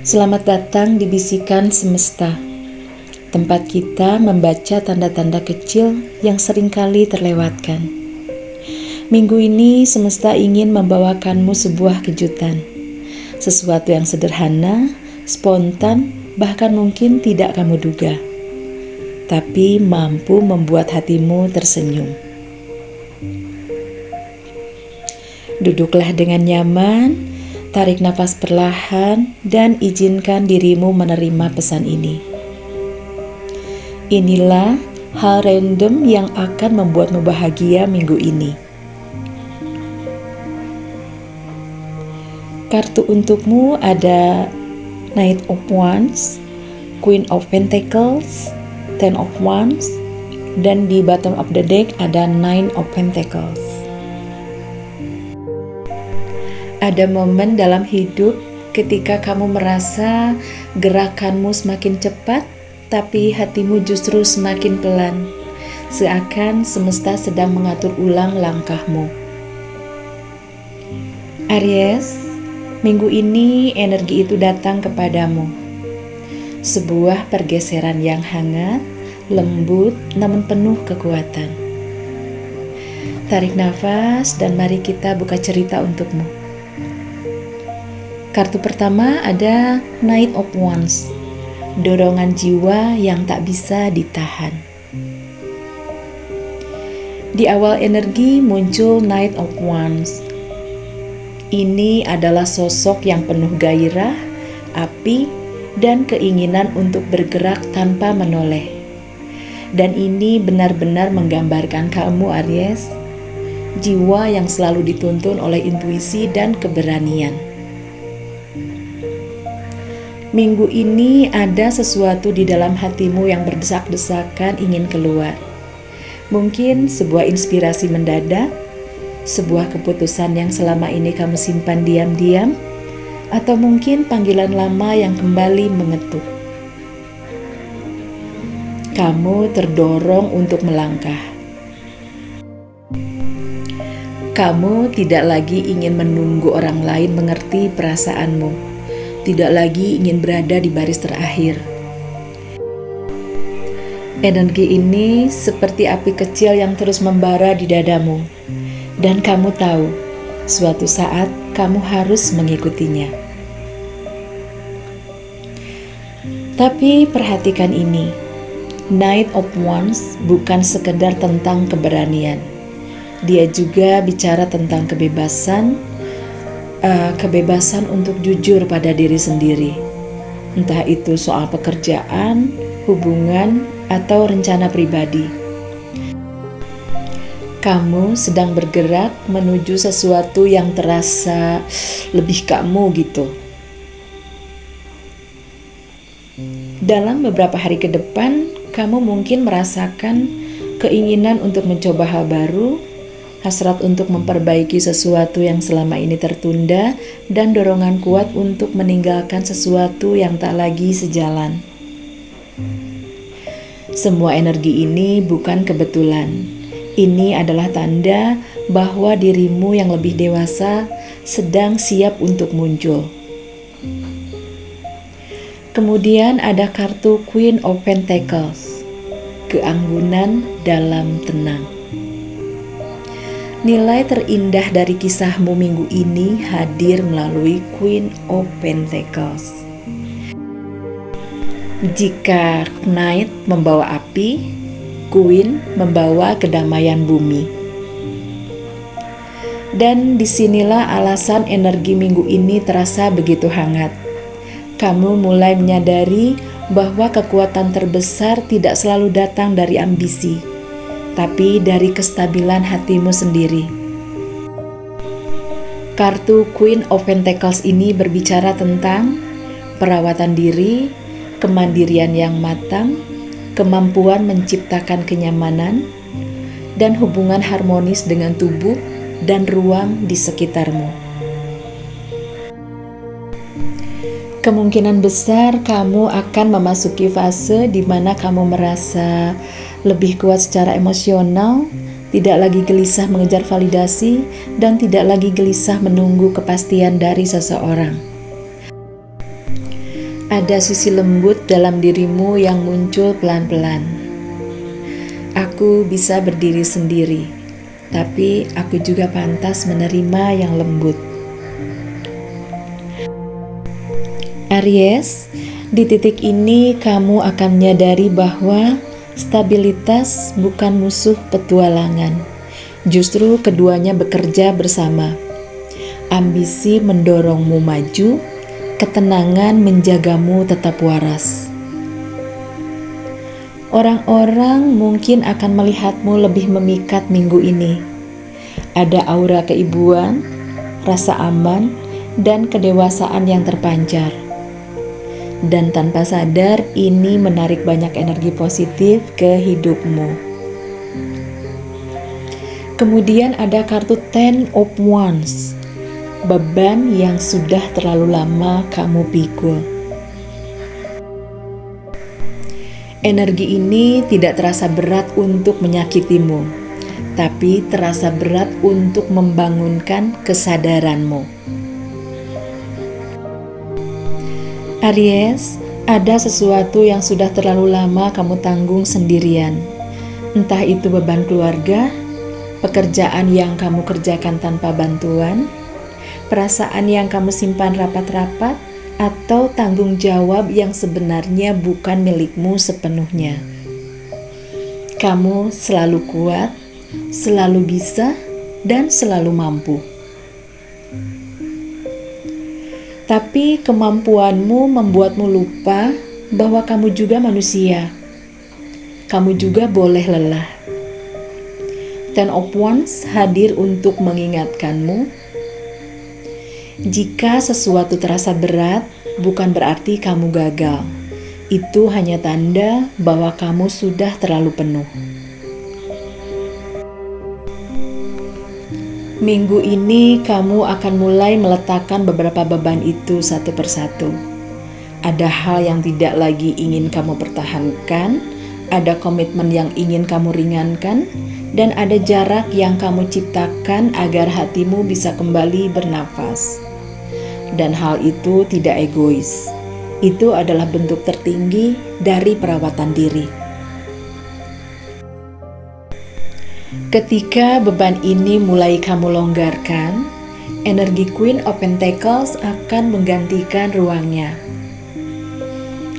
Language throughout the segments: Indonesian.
Selamat datang di Bisikan Semesta, tempat kita membaca tanda-tanda kecil yang seringkali terlewatkan. Minggu ini semesta ingin membawakanmu sebuah kejutan, sesuatu yang sederhana, spontan, bahkan mungkin tidak kamu duga, tapi mampu membuat hatimu tersenyum. Duduklah dengan nyaman, tarik nafas perlahan, dan izinkan dirimu menerima pesan ini. Inilah hal random yang akan membuatmu bahagia minggu ini. Kartu untukmu ada Knight of Wands, Queen of Pentacles, Ten of Wands, dan di bottom of the deck ada Nine of Pentacles. Ada momen dalam hidup ketika kamu merasa gerakanmu semakin cepat, tapi hatimu justru semakin pelan, seakan semesta sedang mengatur ulang langkahmu. Aries, minggu ini energi itu datang kepadamu. Sebuah pergeseran yang hangat, lembut, namun penuh kekuatan. Tarik nafas dan mari kita buka cerita untukmu. Kartu pertama ada Knight of Wands, dorongan jiwa yang tak bisa ditahan. Di awal energi muncul Knight of Wands. Ini adalah sosok yang penuh gairah, api, dan keinginan untuk bergerak tanpa menoleh. Dan ini benar-benar menggambarkan kamu, Aries, jiwa yang selalu dituntun oleh intuisi dan keberanian. Minggu ini ada sesuatu di dalam hatimu yang berdesak-desakan ingin keluar. Mungkin sebuah inspirasi mendadak, sebuah keputusan yang selama ini kamu simpan diam-diam, atau mungkin panggilan lama yang kembali mengetuk. Kamu terdorong untuk melangkah. Kamu tidak lagi ingin menunggu orang lain mengerti perasaanmu. Tidak lagi ingin berada di baris terakhir. Energi ini seperti api kecil yang terus membara di dadamu, dan kamu tahu, suatu saat kamu harus mengikutinya. Tapi perhatikan ini, Knight of Wands bukan sekedar tentang keberanian. Dia juga bicara tentang kebebasan untuk jujur pada diri sendiri, entah itu soal pekerjaan, hubungan, atau rencana pribadi. Kamu sedang bergerak menuju sesuatu yang terasa lebih kamu gitu. Dalam beberapa hari ke depan, kamu mungkin merasakan keinginan untuk mencoba hal baru, hasrat untuk memperbaiki sesuatu yang selama ini tertunda, dan dorongan kuat untuk meninggalkan sesuatu yang tak lagi sejalan. Semua energi ini bukan kebetulan. Ini adalah tanda bahwa dirimu yang lebih dewasa sedang siap untuk muncul. Kemudian ada kartu Queen of Pentacles, keanggunan dalam tenang. Nilai terindah dari kisahmu minggu ini hadir melalui Queen of Pentacles. Jika Knight membawa api, Queen membawa kedamaian bumi. Dan disinilah alasan energi minggu ini terasa begitu hangat. Kamu mulai menyadari bahwa kekuatan terbesar tidak selalu datang dari ambisi, tapi dari kestabilan hatimu sendiri. Kartu Queen of Pentacles ini berbicara tentang perawatan diri, kemandirian yang matang, kemampuan menciptakan kenyamanan, dan hubungan harmonis dengan tubuh dan ruang di sekitarmu. Kemungkinan besar kamu akan memasuki fase di mana kamu merasa lebih kuat secara emosional, tidak lagi gelisah mengejar validasi, dan tidak lagi gelisah menunggu kepastian dari seseorang. Ada sisi lembut dalam dirimu yang muncul pelan-pelan. Aku bisa berdiri sendiri, tapi aku juga pantas menerima yang lembut. Aries, di titik ini kamu akan menyadari bahwa stabilitas bukan musuh petualangan. Justru keduanya bekerja bersama. Ambisi mendorongmu maju, ketenangan menjagamu tetap waras. Orang-orang mungkin akan melihatmu lebih memikat minggu ini. Ada aura keibuan, rasa aman, dan kedewasaan yang terpancar. Dan tanpa sadar ini menarik banyak energi positif ke hidupmu. Kemudian ada kartu Ten of Wands, beban yang sudah terlalu lama kamu pikul. Energi ini tidak terasa berat untuk menyakitimu, tapi terasa berat untuk membangunkan kesadaranmu. Aries, ada sesuatu yang sudah terlalu lama kamu tanggung sendirian. Entah itu beban keluarga, pekerjaan yang kamu kerjakan tanpa bantuan, perasaan yang kamu simpan rapat-rapat, atau tanggung jawab yang sebenarnya bukan milikmu sepenuhnya. Kamu selalu kuat, selalu bisa, dan selalu mampu. Tapi kemampuanmu membuatmu lupa bahwa kamu juga manusia. Kamu juga boleh lelah. Ten of Wands hadir untuk mengingatkanmu, jika sesuatu terasa berat, bukan berarti kamu gagal. Itu hanya tanda bahwa kamu sudah terlalu penuh. Minggu ini kamu akan mulai meletakkan beberapa beban itu satu persatu. Ada hal yang tidak lagi ingin kamu pertahankan, ada komitmen yang ingin kamu ringankan, dan ada jarak yang kamu ciptakan agar hatimu bisa kembali bernafas. Dan hal itu tidak egois. Itu adalah bentuk tertinggi dari perawatan diri. Ketika beban ini mulai kamu longgarkan, energi Queen of Pentacles akan menggantikan ruangnya.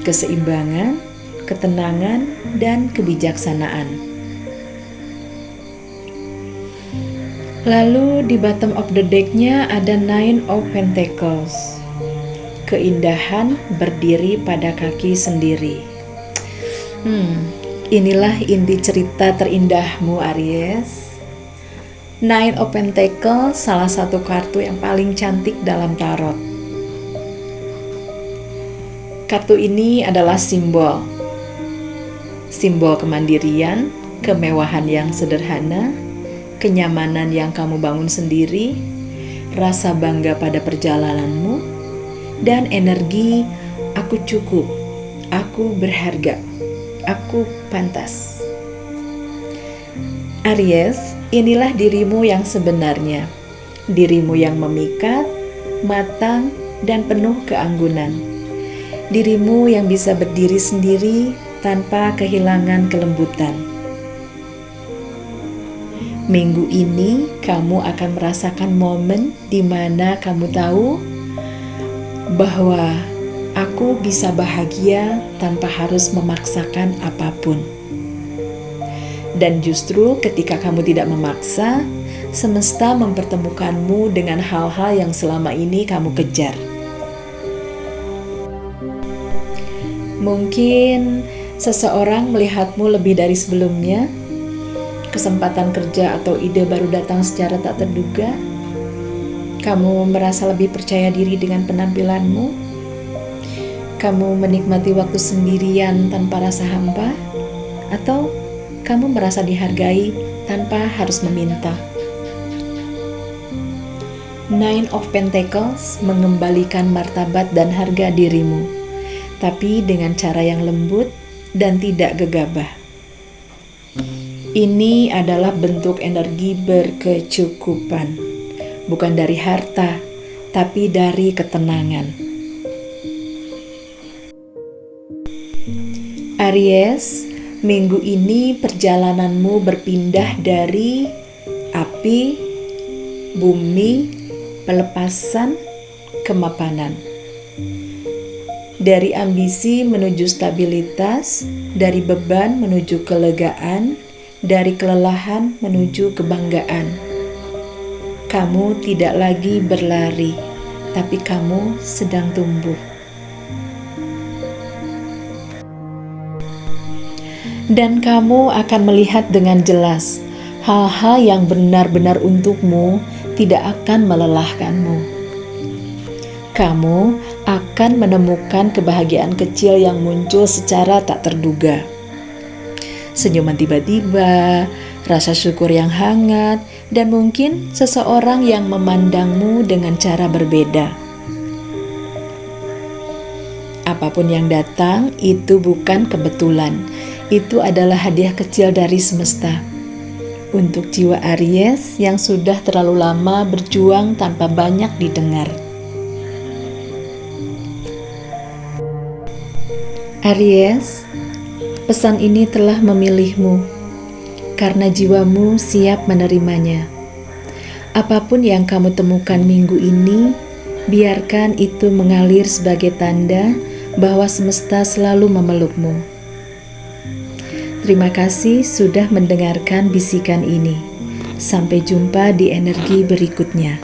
Keseimbangan, ketenangan, dan kebijaksanaan. Lalu di bottom of the deck-nya ada Nine of Pentacles. Keindahan berdiri pada kaki sendiri. Inilah inti cerita terindahmu, Aries. Nine of Pentacles salah satu kartu yang paling cantik dalam tarot. Kartu ini adalah simbol kemandirian, kemewahan yang sederhana, kenyamanan yang kamu bangun sendiri, rasa bangga pada perjalananmu, dan energi aku cukup, aku berharga, aku pantas. Aries, inilah dirimu yang sebenarnya, dirimu yang memikat, matang, dan penuh keanggunan. Dirimu yang bisa berdiri sendiri tanpa kehilangan kelembutan. Minggu ini kamu akan merasakan momen di mana kamu tahu bahwa aku bisa bahagia tanpa harus memaksakan apapun. Dan justru ketika kamu tidak memaksa, semesta mempertemukanmu dengan hal-hal yang selama ini kamu kejar. Mungkin seseorang melihatmu lebih dari sebelumnya. Kesempatan kerja atau ide baru datang secara tak terduga. Kamu merasa lebih percaya diri dengan penampilanmu. Kamu menikmati waktu sendirian tanpa rasa hampa. Atau kamu merasa dihargai tanpa harus meminta. Nine of Pentacles mengembalikan martabat dan harga dirimu, tapi dengan cara yang lembut dan tidak gegabah. Ini adalah bentuk energi berkecukupan, bukan dari harta, tapi dari ketenangan. Aries, minggu ini perjalananmu berpindah dari api, bumi, pelepasan, kemapanan. Dari ambisi menuju stabilitas, dari beban menuju kelegaan, dari kelelahan menuju kebanggaan. Kamu tidak lagi berlari, tapi kamu sedang tumbuh. Dan kamu akan melihat dengan jelas hal-hal yang benar-benar untukmu tidak akan melelahkanmu. Kamu akan menemukan kebahagiaan kecil yang muncul secara tak terduga. Senyuman tiba-tiba, rasa syukur yang hangat, dan mungkin seseorang yang memandangmu dengan cara berbeda. Apapun yang datang, itu bukan kebetulan. Itu adalah hadiah kecil dari semesta. Untuk jiwa Aries yang sudah terlalu lama berjuang tanpa banyak didengar. Aries, pesan ini telah memilihmu karena jiwamu siap menerimanya. Apapun yang kamu temukan minggu ini, biarkan itu mengalir sebagai tanda bahwa semesta selalu memelukmu. Terima kasih sudah mendengarkan bisikan ini. Sampai jumpa di energi berikutnya.